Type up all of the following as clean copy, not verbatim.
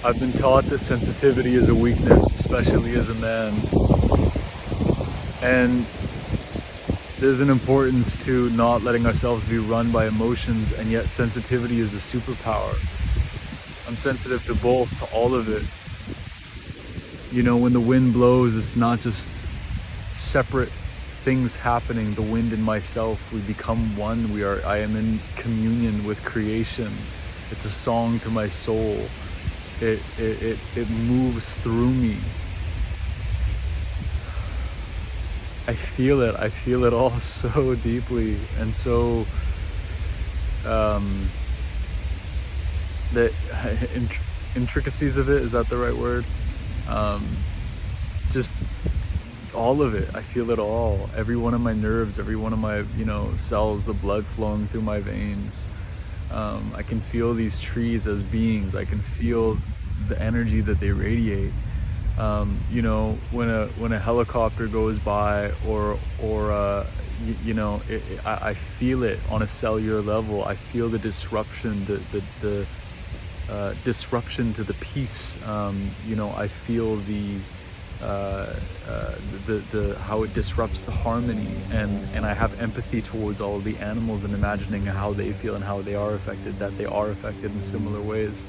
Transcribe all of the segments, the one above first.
I've been taught that sensitivity is a weakness, especially as a man. And there's an importance to not letting ourselves be run by emotions, and yet sensitivity is a superpower. I'm sensitive to both, to all of it. You know, when the wind blows, it's not just separate things happening. The wind and myself, we become one. I am in communion with creation. It's a song to my soul. It moves through me. I feel it all so deeply, and so the intricacies of it, is that the right word? Just all of it. I feel it all. Every one of my nerves, every one of my cells, the blood flowing through my veins. I can feel these trees as beings. I can feel the energy that they radiate. When a helicopter goes by, I feel it on a cellular level. I feel the disruption, the disruption to the peace. I feel the how it disrupts the harmony, and I have empathy towards all of the animals and imagining how they feel and how they are affected, that they are affected in similar ways.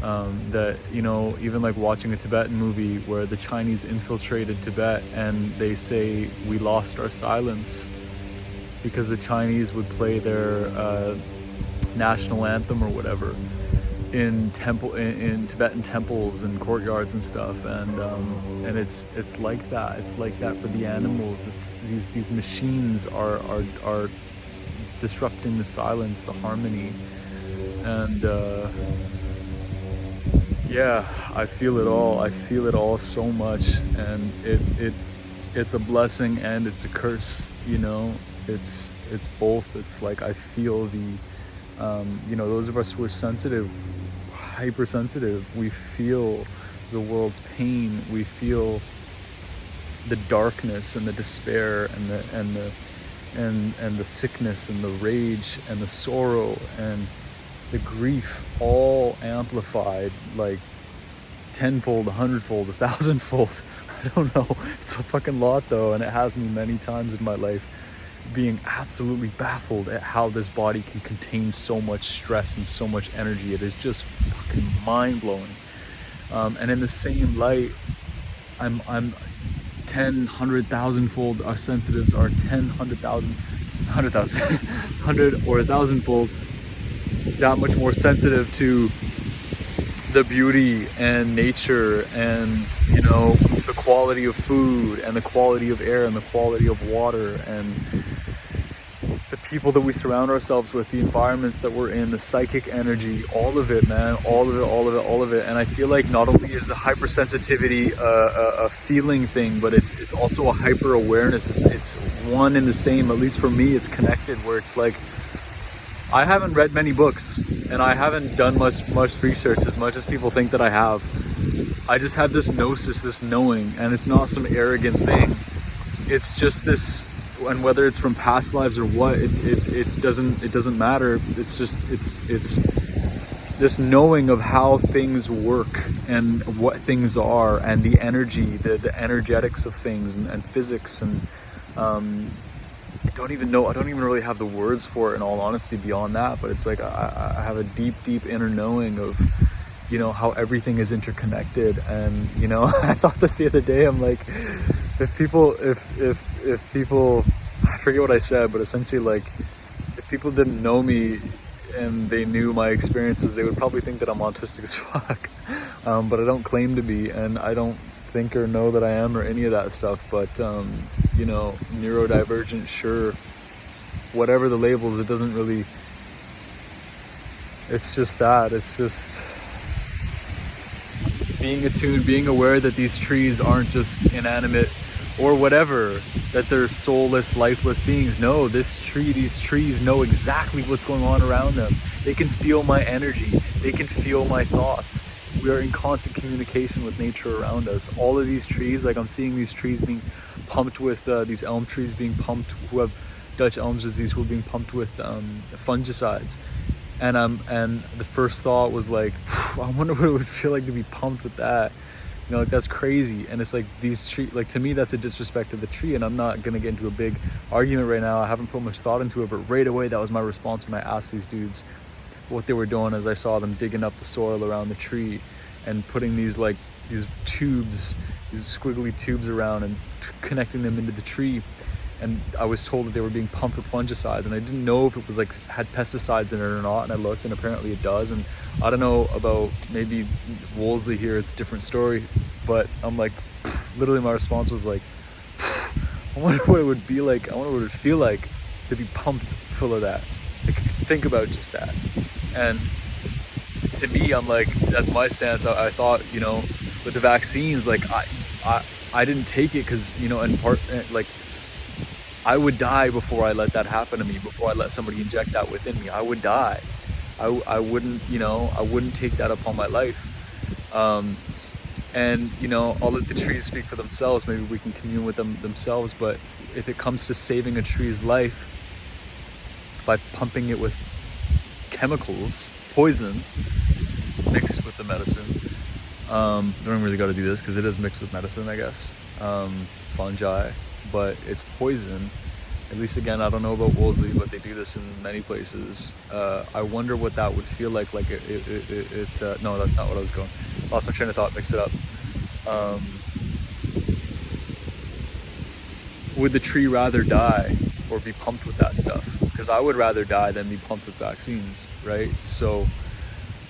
That even like watching a Tibetan movie where the Chinese infiltrated Tibet, and they say we lost our silence because the Chinese would play their national anthem or whatever in Tibetan temples and courtyards and stuff, and it's like that. It's like that for the animals. It's these machines are disrupting the silence, the harmony, and yeah, I feel it all. I feel it all so much, and it's a blessing and it's a curse. It's both. It's like I feel the those of us who are sensitive, hypersensitive, we feel the world's pain. We feel the darkness and the despair and the sickness and the rage and the sorrow and the grief, all amplified like tenfold, 100-fold, 1,000-fold. I don't know. It's a fucking lot though, and it has me many times in my life being absolutely baffled at how this body can contain so much stress and so much energy. It is just fucking mind-blowing. And in the same light, I'm 10, 100,000-fold. Our sensitives are 10, 100,000, 100,000, 100 or 1,000-fold that much more sensitive to the beauty and nature and the quality of food and the quality of air and the quality of water and the people that we surround ourselves with, the environments that we're in, the psychic energy, all of it, man, all of it. And I feel like not only is the hypersensitivity a feeling thing, but it's also a hyper awareness. It's one and the same. At least for me, it's connected, where it's like I haven't read many books and I haven't done much research as much as people think that I have. I just have this gnosis, this knowing, and it's not some arrogant thing. It's just this, and whether it's from past lives or what, it doesn't matter. It's just it's this knowing of how things work and what things are, and the energy, the energetics of things, and physics, and I don't even really have the words for it, in all honesty, beyond that. But it's like I have a deep inner knowing of how everything is interconnected. And I thought this the other day. I'm like, if people, I forget what I said, but essentially, like, if people didn't know me and they knew my experiences, they would probably think that I'm autistic as fuck. But I don't claim to be, and I don't think or know that I am, or any of that stuff. But neurodivergent, sure, whatever the labels, it doesn't really, it's just that, it's just being attuned, being aware that these trees aren't just inanimate or whatever, that they're soulless, lifeless beings. No, these trees know exactly what's going on around them. They can feel my energy, they can feel my thoughts. We are in constant communication with nature around us. All of these trees, like I'm seeing these trees being pumped with, these elm trees being pumped, who have Dutch elm disease, who are being pumped with fungicides. And the first thought was like, I wonder what it would feel like to be pumped with that. You know, like that's crazy. And it's like these tree, like to me, that's a disrespect to the tree. And I'm not gonna get into a big argument right now. I haven't put much thought into it, but right away, that was my response when I asked these dudes what they were doing as I saw them digging up the soil around the tree and putting these tubes, these squiggly tubes around and connecting them into the tree. And I was told that they were being pumped with fungicides, and I didn't know if it was like had pesticides in it or not, and I looked and apparently it does. And I don't know about maybe Wolseley here, it's a different story, but I'm like, literally my response was like, I wonder what it would be like, I wonder what it would feel like to be pumped full of that, to think about just that. And to me, I'm like, that's my stance. I thought, you know, with the vaccines, like I didn't take it because, you know, in part, like, I would die before I let that happen to me, before I let somebody inject that within me. I would die. I wouldn't, you know, I wouldn't take that upon my life. And, you know, I'll let the trees speak for themselves. Maybe we can commune with them themselves. But if it comes to saving a tree's life by pumping it with chemicals, poison, mixed with the medicine, don't really got to do this because it is mixed with medicine, I guess, fungi, but it's poison. At least, again, I don't know about Wolseley, but they do this in many places. I wonder what that would feel like. Like no, that's not what I was going. Lost my train of thought, mixed it up. Would the tree rather die or be pumped with that stuff? Because I would rather die than be pumped with vaccines, right? So,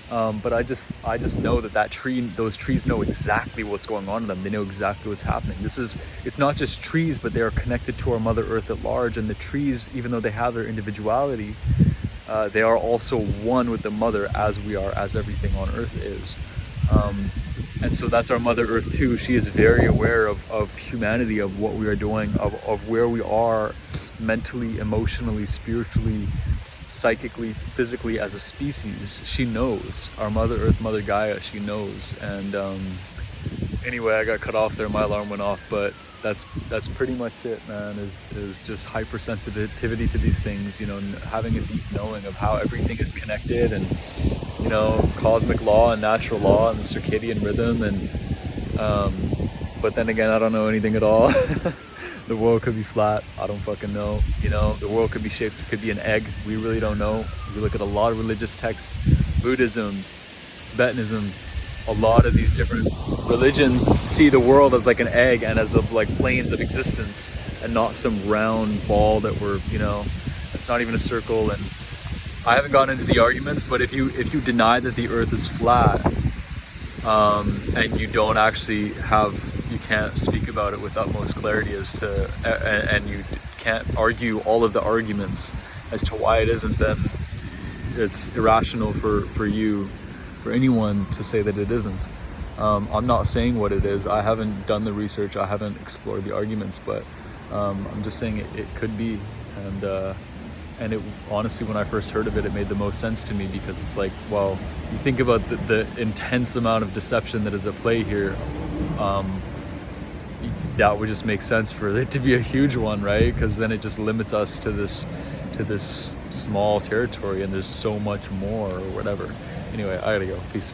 but I just know that tree, those trees know exactly what's going on in them. They know exactly what's happening. It's not just trees, but they are connected to our Mother Earth at large. And the trees, even though they have their individuality, they are also one with the Mother, as we are, as everything on Earth is. And so that's our Mother Earth too. She is very aware of humanity, of what we are doing, of where we are mentally, emotionally, spiritually, psychically, physically as a species. She knows. Our Mother Earth, Mother Gaia, she knows. And anyway, I got cut off there, my alarm went off, but that's pretty much it, man, is just hypersensitivity to these things, you know, having a deep knowing of how everything is connected, and, you know, cosmic law and natural law and the circadian rhythm. And but then again, I don't know anything at all. The world could be flat, I don't fucking know. You know, the world could be shaped, it could be an egg, we really don't know. We look at a lot of religious texts, Buddhism, Tibetism, a lot of these different religions see the world as like an egg and as of like planes of existence, and not some round ball that we're, you know, it's not even a circle. And I haven't gotten into the arguments, but if you deny that the earth is flat, and you don't actually you can't speak about it with utmost clarity as to, and you can't argue all of the arguments as to why it isn't, then it's irrational for anyone to say that it isn't. I'm not saying what it is. I haven't done the research. I haven't explored the arguments, but I'm just saying it could be. And it honestly, when I first heard of it, it made the most sense to me, because it's like, well, you think about the intense amount of deception that is at play here. That would just make sense for it to be a huge one, right? Because then it just limits us to this small territory, and there's so much more or whatever. Anyway, I gotta go. Peace.